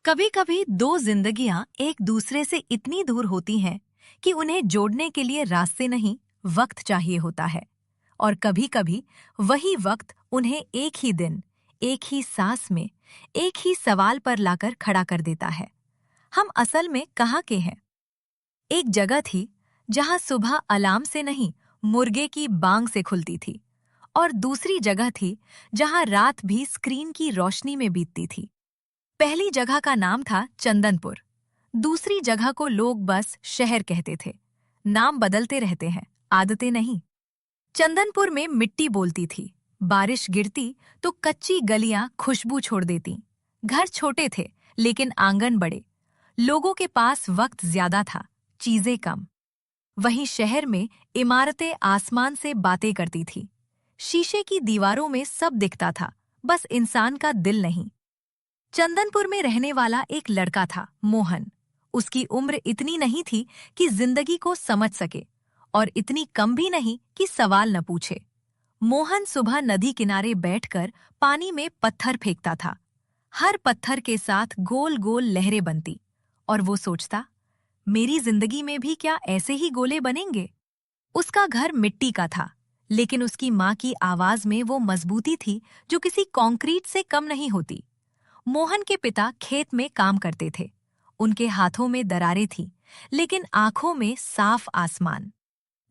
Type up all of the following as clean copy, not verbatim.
कभी कभी दो जिंदगियां एक दूसरे से इतनी दूर होती हैं कि उन्हें जोड़ने के लिए रास्ते नहीं, वक्त चाहिए होता है। और कभी कभी वही वक्त उन्हें एक ही दिन, एक ही सांस में, एक ही सवाल पर लाकर खड़ा कर देता है। हम असल में कहाँ के हैं? एक जगह थी जहां सुबह अलार्म से नहीं, मुर्गे की बांग से खुलती थी। और दूसरी जगह थी जहां रात भी स्क्रीन की रोशनी में बीतती थी। पहली जगह का नाम था चंदनपुर। दूसरी जगह को लोग बस शहर कहते थे। नाम बदलते रहते हैं, आदतें नहीं। चंदनपुर में मिट्टी बोलती थी। बारिश गिरती तो कच्ची गलियां खुशबू छोड़ देती। घर छोटे थे लेकिन आंगन बड़े। लोगों के पास वक्त ज्यादा था, चीजें कम। वहीं शहर में इमारतें आसमान से बातें करती थी। शीशे की दीवारों में सब दिखता था, बस इंसान का दिल नहीं। चंदनपुर में रहने वाला एक लड़का था, मोहन। उसकी उम्र इतनी नहीं थी कि जिंदगी को समझ सके, और इतनी कम भी नहीं कि सवाल न पूछे। मोहन सुबह नदी किनारे बैठकर पानी में पत्थर फेंकता था। हर पत्थर के साथ गोल गोल लहरें बनती, और वो सोचता, मेरी जिंदगी में भी क्या ऐसे ही गोले बनेंगे? उसका घर मिट्टी का था, लेकिन उसकी माँ की आवाज में वो मजबूती थी जो किसी कंक्रीट से कम नहीं होती। मोहन के पिता खेत में काम करते थे। उनके हाथों में दरारें थीं, लेकिन आंखों में साफ आसमान।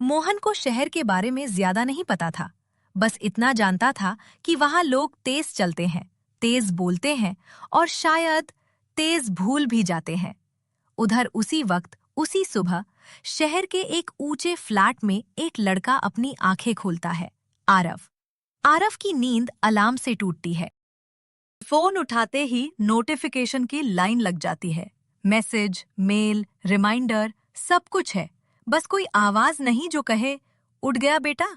मोहन को शहर के बारे में ज्यादा नहीं पता था। बस इतना जानता था कि वहां लोग तेज चलते हैं, तेज बोलते हैं, और शायद तेज भूल भी जाते हैं। उधर उसी वक्त, उसी सुबह, शहर के एक ऊंचे फ्लैट में एक लड़का अपनी आंखें खोलता है। आरव। आरव की नींद अलार्म से टूटती है। फोन उठाते ही नोटिफिकेशन की लाइन लग जाती है। मैसेज, मेल, रिमाइंडर, सब कुछ है। बस कोई आवाज नहीं जो कहे, उठ गया बेटा।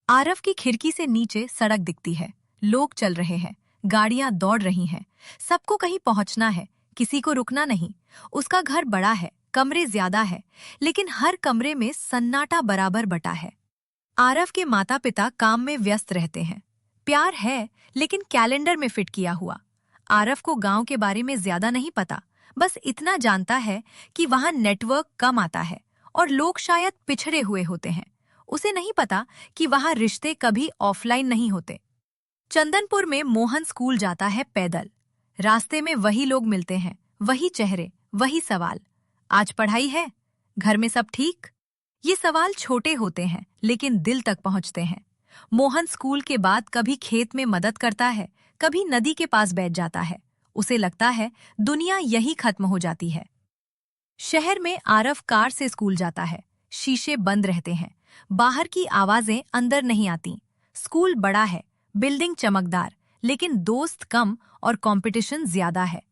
आरव की खिड़की से नीचे सड़क दिखती है। लोग चल रहे हैं, गाड़ियां दौड़ रही हैं। सबको कहीं पहुंचना है, किसी को रुकना नहीं। उसका घर बड़ा है, कमरे ज्यादा है, लेकिन हर कमरे में सन्नाटा बराबर बटा है। आरव के माता पिता काम में व्यस्त रहते हैं। प्यार है, लेकिन कैलेंडर में फिट किया हुआ। आरव को गांव के बारे में ज्यादा नहीं पता। बस इतना जानता है कि वहां नेटवर्क कम आता है और लोग शायद पिछड़े हुए होते हैं। उसे नहीं पता कि वहां रिश्ते कभी ऑफलाइन नहीं होते। चंदनपुर में मोहन स्कूल जाता है पैदल। रास्ते में वही लोग मिलते हैं, वही चेहरे, वही सवाल। आज पढ़ाई है? घर में सब ठीक? ये सवाल छोटे होते हैं लेकिन दिल तक पहुंचते हैं। मोहन स्कूल के बाद कभी खेत में मदद करता है, कभी नदी के पास बैठ जाता है। उसे लगता है दुनिया यही खत्म हो जाती है। शहर में आरव कार से स्कूल जाता है। शीशे बंद रहते हैं, बाहर की आवाजें अंदर नहीं आती। स्कूल बड़ा है, बिल्डिंग चमकदार, लेकिन दोस्त कम और कंपटीशन ज्यादा है।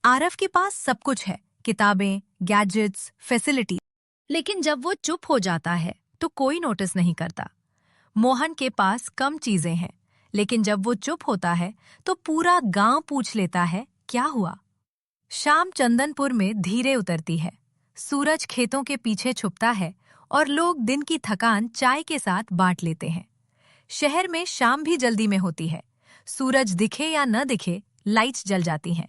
आरव के पास सब कुछ है, किताबें, गैजेट्स, फैसिलिटी। लेकिन जब वो चुप हो जाता है तो कोई नोटिस नहीं करता। मोहन के पास कम चीजें हैं, लेकिन जब वो चुप होता है तो पूरा गांव पूछ लेता है, क्या हुआ? शाम चंदनपुर में धीरे उतरती है। सूरज खेतों के पीछे छुपता है और लोग दिन की थकान चाय के साथ बांट लेते हैं। शहर में शाम भी जल्दी में होती है। सूरज दिखे या न दिखे, लाइट्स जल जाती हैं।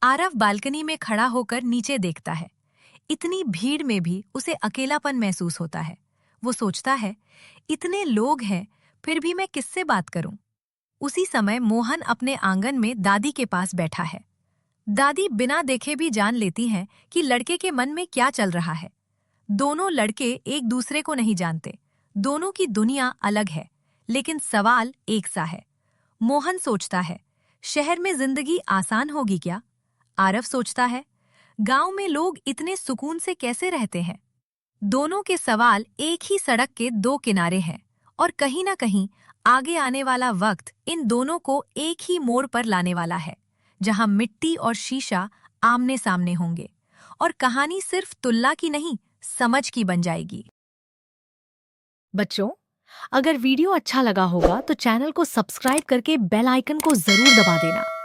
आरव बालकनी में खड़ा होकर नीचे देखता है। इतनी भीड़ में भी उसे अकेलापन महसूस होता है। वो सोचता है, इतने लोग हैं, फिर भी मैं किससे बात करूं? उसी समय मोहन अपने आंगन में दादी के पास बैठा है। दादी बिना देखे भी जान लेती हैं कि लड़के के मन में क्या चल रहा है। दोनों लड़के एक दूसरे को नहीं जानते। दोनों की दुनिया अलग है, लेकिन सवाल एक सा है। मोहन सोचता है, शहर में जिंदगी आसान होगी क्या? आरव सोचता है, गांव में लोग इतने सुकून से कैसे रहते हैं? दोनों के सवाल एक ही सड़क के दो किनारे हैं, और कहीं ना कहीं आगे आने वाला वक्त इन दोनों को एक ही मोड़ पर लाने वाला है, जहां मिट्टी और शीशा आमने सामने होंगे, और कहानी सिर्फ तुलना की नहीं, समझ की बन जाएगी। बच्चों, अगर वीडियो अच्छा लगा होगा तो चैनल को सब्सक्राइब करके बेल आइकन को जरूर दबा देना।